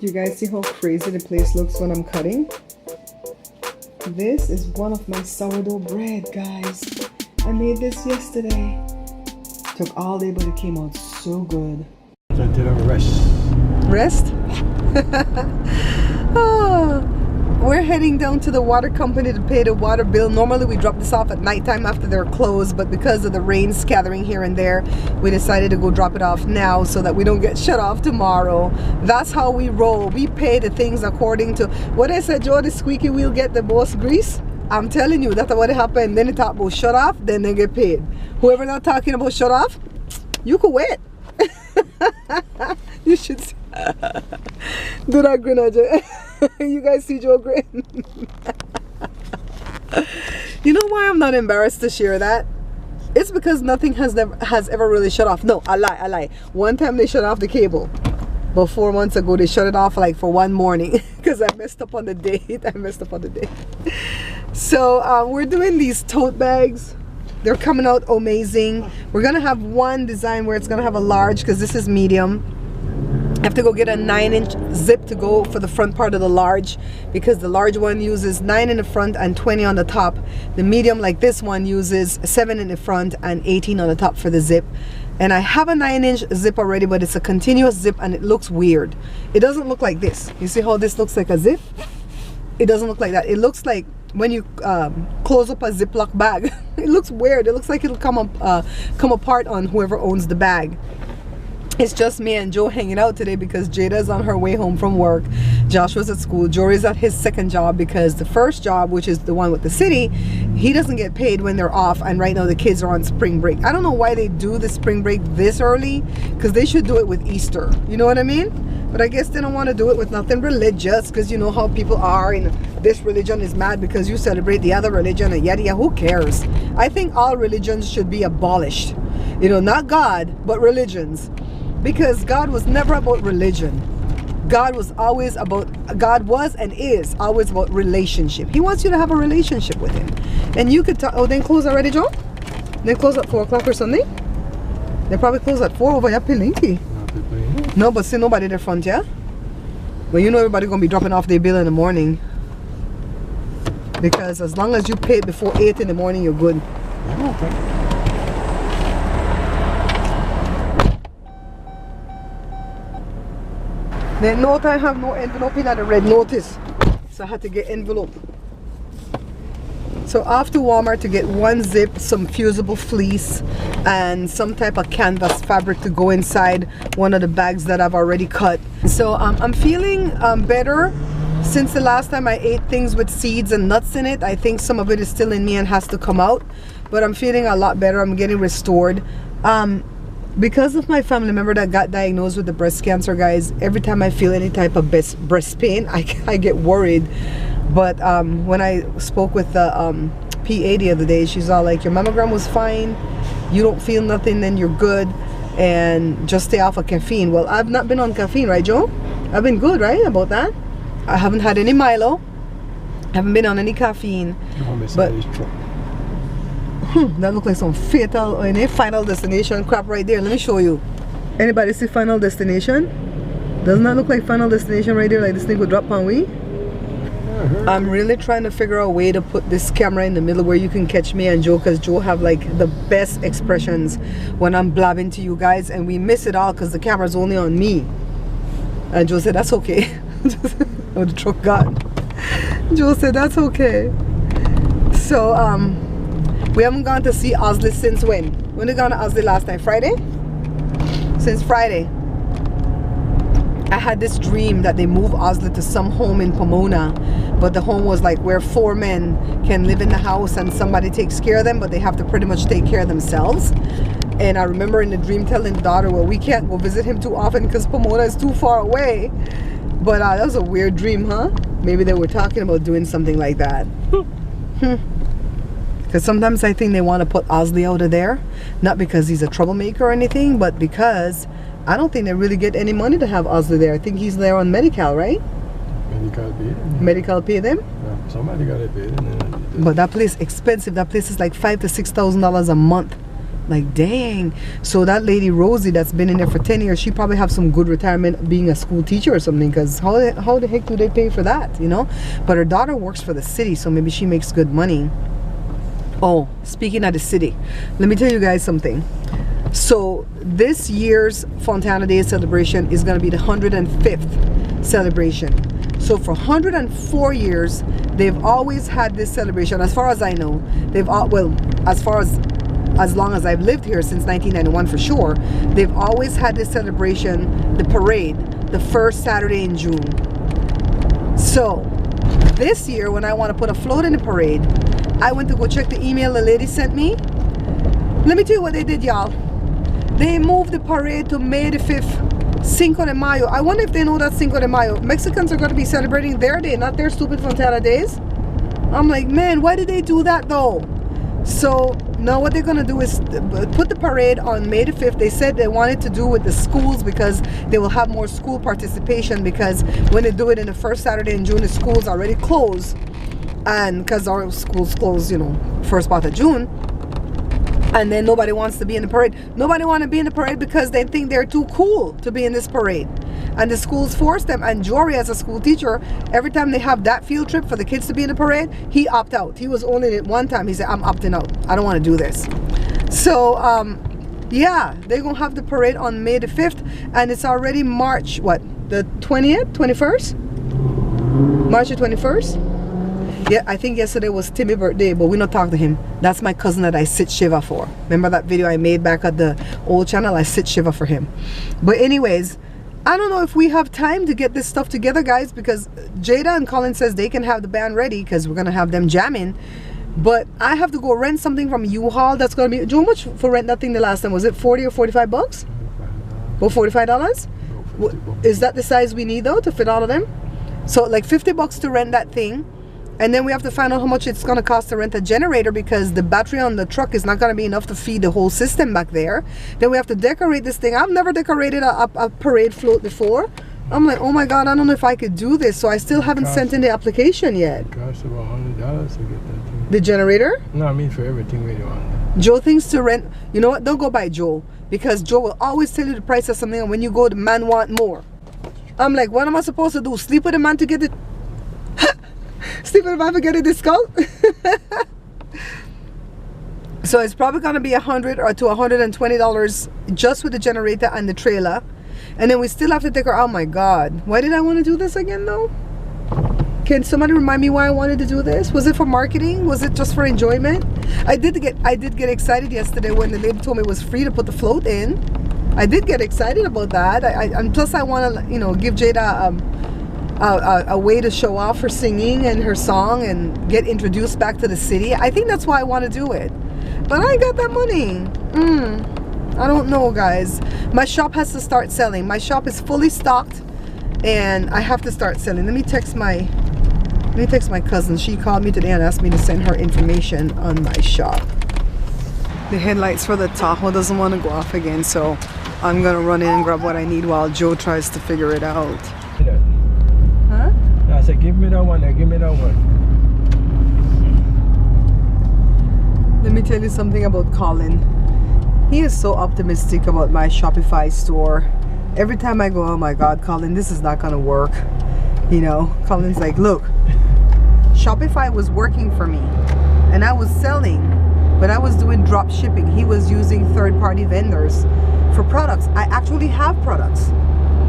You guys see how crazy the place looks when I'm cutting? This is one of my sourdough bread, guys. I made this yesterday. Took all day, but it came out so good. So did a rest. Rest? Oh, we're heading down to the water company to pay the water bill. Normally we drop this off at nighttime after they're closed, but because of the rain scattering here and there, we decided to go drop it off now so that we don't get shut off tomorrow. That's how we roll. We pay the things according to what I said, Joe, the squeaky wheel get the most grease. I'm telling you, that's what happened. Then they talk about shut off, then they get paid. Whoever not talking about shut off, you could wait. You should see. Do that grin, Ajay. You guys see Joe grin? You know why I'm not embarrassed to share that? It's because nothing has ever really shut off. No, I lie. One time they shut off the cable. But 4 months ago they shut it off like for one morning because I messed up on the date. So we're doing these tote bags. They're coming out amazing. We're gonna have one design where it's gonna have a large because this is medium. I have to go get a 9-inch zip to go for the front part of the large because the large one uses 9 in the front and 20 on the top. The medium, like this one, uses 7 in the front and 18 on the top for the zip. And I have a 9-inch zip already, but it's a continuous zip and it looks weird. It doesn't look like this. You see how this looks like a zip? It doesn't look like that. It looks like when you close up a Ziploc bag. It looks weird. It looks like it'll come apart on whoever owns the bag. It's just me and Joe hanging out today because Jada's on her way home from work. Josh was at school. Jory's at his second job because the first job, which is the one with the city, he doesn't get paid when they're off, and right now the kids are on spring break. I don't know why they do the spring break this early because they should do it with Easter. You know what I mean? But I guess they don't want to do it with nothing religious because you know how people are, and this religion is mad because you celebrate the other religion and yada yada. Who cares? I think all religions should be abolished. You know, not God, but religions. Because God was never about religion. God was and is always about relationship. He wants you to have a relationship with him. And you could talk. Oh, then close already, Joe? They close at 4 o'clock or something? They probably close at 4 over here, Pilinki. No, but see nobody in the front, yeah? But you know everybody gonna be dropping off their bill in the morning. Because as long as you pay before 8 in the morning, you're good. Then note I have no envelope in the red notice. So I had to get envelope. So off to Walmart to get one zip, some fusible fleece, and some type of canvas fabric to go inside one of the bags that I've already cut. So I'm feeling better since the last time I ate things with seeds and nuts in it. I think some of it is still in me and has to come out. But I'm feeling a lot better. I'm getting restored. Because of my family member that got diagnosed with the breast cancer, guys, every time I feel any type of breast pain, I get worried. But when I spoke with the PA the other day, she's all like, your mammogram was fine, you don't feel nothing, then you're good, and just stay off of caffeine. Well, I've not been on caffeine, right, Joe? I've been good, right, about that? I haven't had any Milo, haven't been on any caffeine. But that looks like some fatal or any Final Destination crap right there. Let me show you. Anybody see Final Destination? Doesn't that look like Final Destination right there, like this thing would drop on we? I'm really trying to figure out a way to put this camera in the middle where you can catch me and Joe, because Joe have like the best expressions when I'm blabbing to you guys, and we miss it all because the camera's only on me. And Joe said that's okay. Oh, the truck gone. Joe said that's okay. So we haven't gone to see Ozzy since when? When did we gone to Ozzy last time? Friday? Since Friday. I had this dream that they moved Ozzy to some home in Pomona, but the home was like where 4 men can live in the house and somebody takes care of them, but they have to pretty much take care of themselves. And I remember in the dream telling the daughter, well, we can't go visit him too often because Pomona is too far away. But that was a weird dream, huh? Maybe they were talking about doing something like that. Because sometimes I think they want to put Ozzy out of there, not because he's a troublemaker or anything, but because I don't think they really get any money to have Ozzy there. I think he's there on Medi-Cal, right? Medi-Cal pay them. Medi-Cal pay them? Yeah, somebody got to pay them. But that place expensive. That place is like $5,000 to $6,000 a month Like, dang. So that lady Rosie that's been in there for 10 years, she probably have some good retirement being a school teacher or something, because how the heck do they pay for that, you know? But her daughter works for the city, so maybe she makes good money. Oh, speaking of the city, let me tell you guys something. So this year's Fontana Day celebration is going to be the 105th celebration. So for 104 years, they've always had this celebration. As far as I know, they've all, well, as long as I've lived here, since 1991 for sure, they've always had this celebration, the parade, the first Saturday in June. So this year, when I want to put a float in the parade, I went to go check the email the lady sent me. Let me tell you what they did, y'all. They moved the parade to May the 5th, Cinco de Mayo. I wonder if they know that Cinco de Mayo. Mexicans are going to be celebrating their day, not their stupid Fontana days. I'm like, man, why did they do that though? So now what they're going to do is put the parade on May the 5th. They said they wanted to do with the schools because they will have more school participation, because when they do it in the first Saturday in June, the schools already close. And because our schools close, you know, first part of June. And then nobody wants to be in the parade. Nobody wants to be in the parade because they think they're too cool to be in this parade. And the schools force them. And Jory, as a school teacher, every time they have that field trip for the kids to be in the parade, he opt out. He was only in it one time. He said, I'm opting out. I don't want to do this. So, yeah, they're going to have the parade on May the 5th. And it's already March, what, the 20th, 21st? March the 21st? Yeah, I think yesterday was Timmy's birthday, but we not talk to him. That's my cousin that I sit Shiva for. Remember that video I made back at the old channel? I sit Shiva for him. But anyways, I don't know if we have time to get this stuff together, guys, because Jada and Colin says they can have the band ready because we're going to have them jamming. But I have to go rent something from U-Haul. That's going to be... Do you know how much for rent that thing the last time? Was it 40 or 45 bucks? Or $45? Is that the size we need, though, to fit all of them? So, like 50 bucks to rent that thing. And then we have to find out how much it's going to cost to rent a generator, because the battery on the truck is not going to be enough to feed the whole system back there. Then we have to decorate this thing. I've never decorated a parade float before. I'm like, oh my God, I don't know if I could do this. So I still haven't sent in the application yet. It costs about $100 to get that thing. The generator? No, I mean for everything we do on that. Joe thinks to rent. You know what? Don't go by Joe, because Joe will always tell you the price of something, and when you go, the man want more. I'm like, what am I supposed to do? Sleep with a man to get it? Sleep with a man to get a discount? So it's probably going to be $100 or to $120 just with the generator and the trailer. And then we still have to take her. Oh my God, why did I want to do this again though? Can somebody remind me why I wanted to do this? Was it for marketing? Was it just for enjoyment? I did get excited yesterday when the lady told me it was free to put the float in. I did get excited about that. And plus I want to, you know, give Jada a way to show off her singing and her song and get introduced back to the city. I think that's why I want to do it. But I ain't got that money. I don't know, guys. My shop has to start selling. My shop is fully stocked and I have to start selling. Let me text my cousin. She called me today and asked me to send her information on my shop. The headlights for the Tahoe doesn't want to go off again, so I'm gonna run in and grab what I need while Joe tries to figure it out. Huh? I said, give me that one, give me that one. Let me tell you something about Colin. He is so optimistic about my Shopify store. Every time I go, oh my God, Colin, this is not gonna work. You know, Colin's like, look, Shopify was working for me and I was selling, but I was doing drop shipping. He was using third-party vendors for products. I actually have products.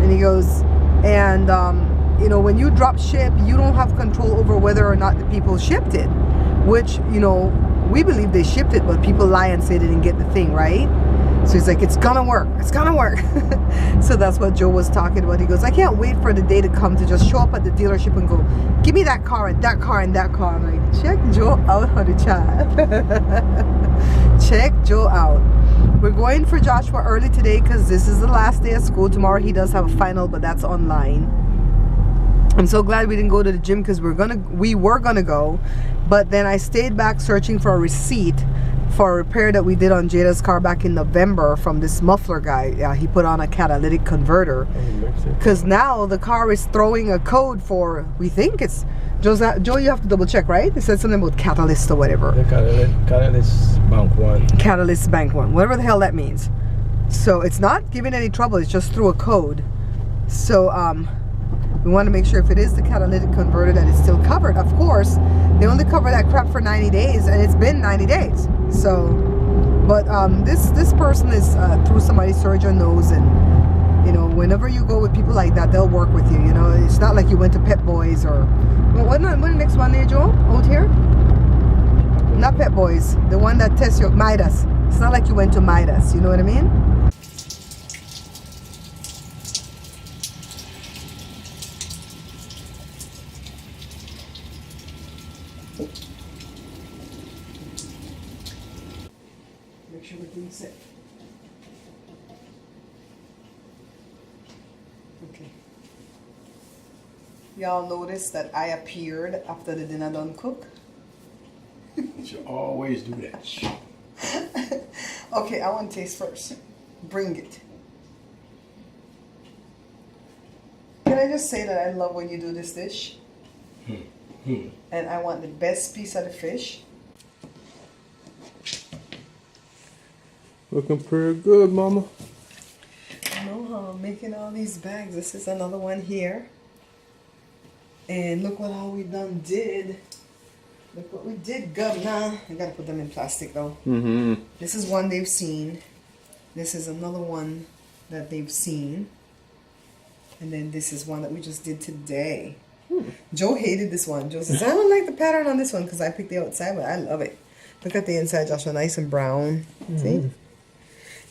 And he goes, and you know, when you drop ship, you don't have control over whether or not the people shipped it, which, you know, we believe they shipped it, but people lie and say they didn't get the thing, right? So he's like, it's gonna work, it's gonna work. So that's what Joe was talking about. He goes, I can't wait for the day to come to just show up at the dealership and go, give me that car and that car and that car. I'm like, check Joe out, honey child. Check Joe out. We're going for Joshua early today because this is the last day of school. Tomorrow he does have a final, but that's online. I'm so glad we didn't go to the gym because we were gonna go, but then I stayed back searching for a receipt for a repair that we did on Jada's car back in November from this muffler guy. Yeah, he put on a catalytic converter. Because now the car is throwing a code for, we think it's, Joe, you have to double check, right? It said something about catalyst or whatever. The catalyst bank 1. Catalyst bank 1, whatever the hell that means. So it's not giving any trouble, it's just through a code. So we want to make sure if it is the catalytic converter that it's still covered. Of course, they only cover that crap for 90 days and it's been 90 days. So, but this person is through somebody's surgeon knows, and you know, whenever you go with people like that, they'll work with you. You know, it's not like you went to Pet Boys or what the next one there, Joe? Out here? Not Pet Boys. The one that tests your Midas. It's not like you went to Midas. You know what I mean? Make sure everything's set. Okay. Y'all noticed that I appeared after the dinner done cook? You always do that. Okay, I want to taste first. Bring it. Can I just say that I love when you do this dish? And I want the best piece of the fish. Looking pretty good, mama. I know how I'm making all these bags. This is another one here. And look what all we done did. Look what we did, governor. I gotta put them in plastic though. This is one they've seen. This is another one that they've seen. And then this is one that we just did today. Joe hated this one. Joe says, I don't like the pattern on this one because I picked the outside, but I love it. Look at the inside, Joshua, nice and brown. See?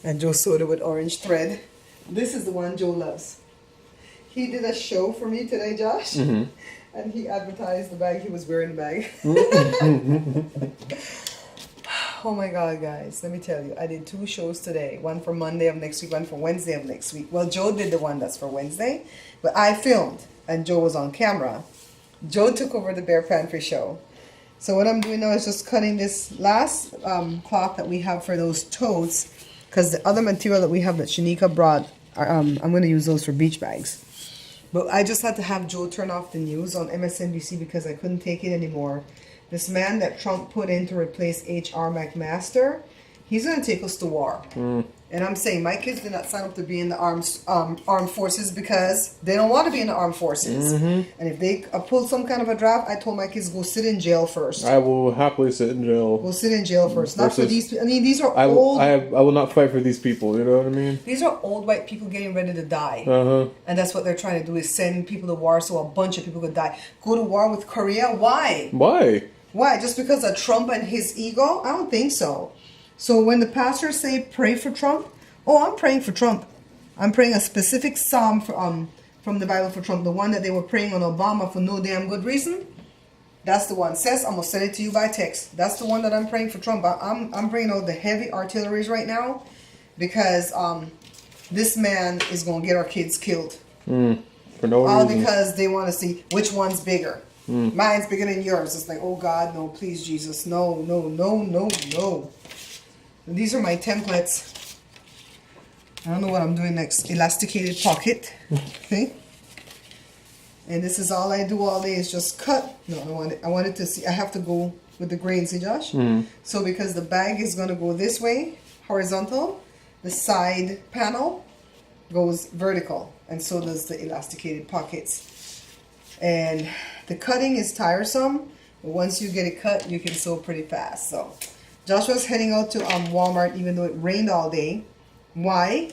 And Joe sewed it with orange thread. This is the one Joe loves. He did a show for me today, Josh. And he advertised the bag. He was wearing the bag. Oh my God, guys. Let me tell you. I did 2 shows today. One for Monday of next week, one for Wednesday of next week. Well, Joe did the one that's for Wednesday. But I filmed. And Joe was on camera. Joe took over the Bear Pantry show. So what I'm doing now is just cutting this last cloth that we have for those totes. Because the other material that we have that Shanika brought, I'm going to use those for beach bags. But I just had to have Joe turn off the news on MSNBC because I couldn't take it anymore. This man that Trump put in to replace H.R. McMaster, he's going to take us to war. And I'm saying my kids did not sign up to be in the armed forces because they don't want to be in the armed forces. And if they pull some kind of a draft, I told my kids, go sit in jail first. I will happily sit in jail. Go sit in jail first. Not for these people. I mean, these are old. I will not fight for these people. You know what I mean? These are old white people getting ready to die. And that's what they're trying to do is send people to war so a bunch of people could die. Go to war with Korea? Why? Why? Just because of Trump and his ego? I don't think so. So when the pastors say pray for Trump, oh, I'm praying for Trump. I'm praying a specific psalm from the Bible for Trump, the one that they were praying on Obama for no damn good reason. That's the one. Sis, I'm gonna send it to you by text. That's the one that I'm praying for Trump. I'm bringing out the heavy artilleries right now because this man is gonna get our kids killed. For no all reason. Because they want to see which one's bigger. Mine's bigger than yours. It's like, oh God, no, please Jesus, no, no, no, no, no. These are my templates. I don't know what I'm doing next. Elasticated pocket. Okay. And this is all I do all day is just cut. No, I wanted to see. I have to go with the grain, see, Josh? So because the bag is going to go this way, horizontal, the side panel goes vertical. And so does the elasticated pockets. And the cutting is tiresome. But once you get it cut, you can sew pretty fast. So Joshua's heading out to Walmart even though it rained all day. Why?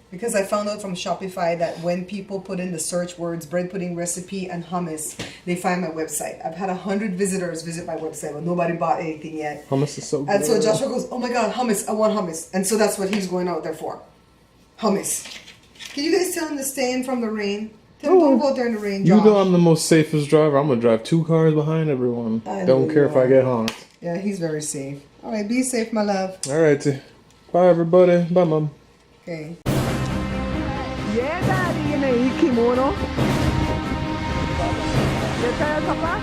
Because I found out from Shopify that when people put in the search words bread pudding recipe and hummus, they find my website. I've had 100 visitors visit my website, but nobody bought anything yet. Hummus is so good. And so Joshua goes, oh my God, hummus, I want hummus. And so that's what he's going out there for. Hummus. Can you guys tell him to stay in from the rain? Tell him don't go out there in the rain, Josh. You know I'm the most safest driver. I'm going to drive 2 cars behind everyone. Don't care if I get honked. Yeah, he's very safe. All right, be safe, my love. All right. Bye, everybody. Bye, Mom. Okay. Yeah, Daddy, in a kimono. You tired, Papa?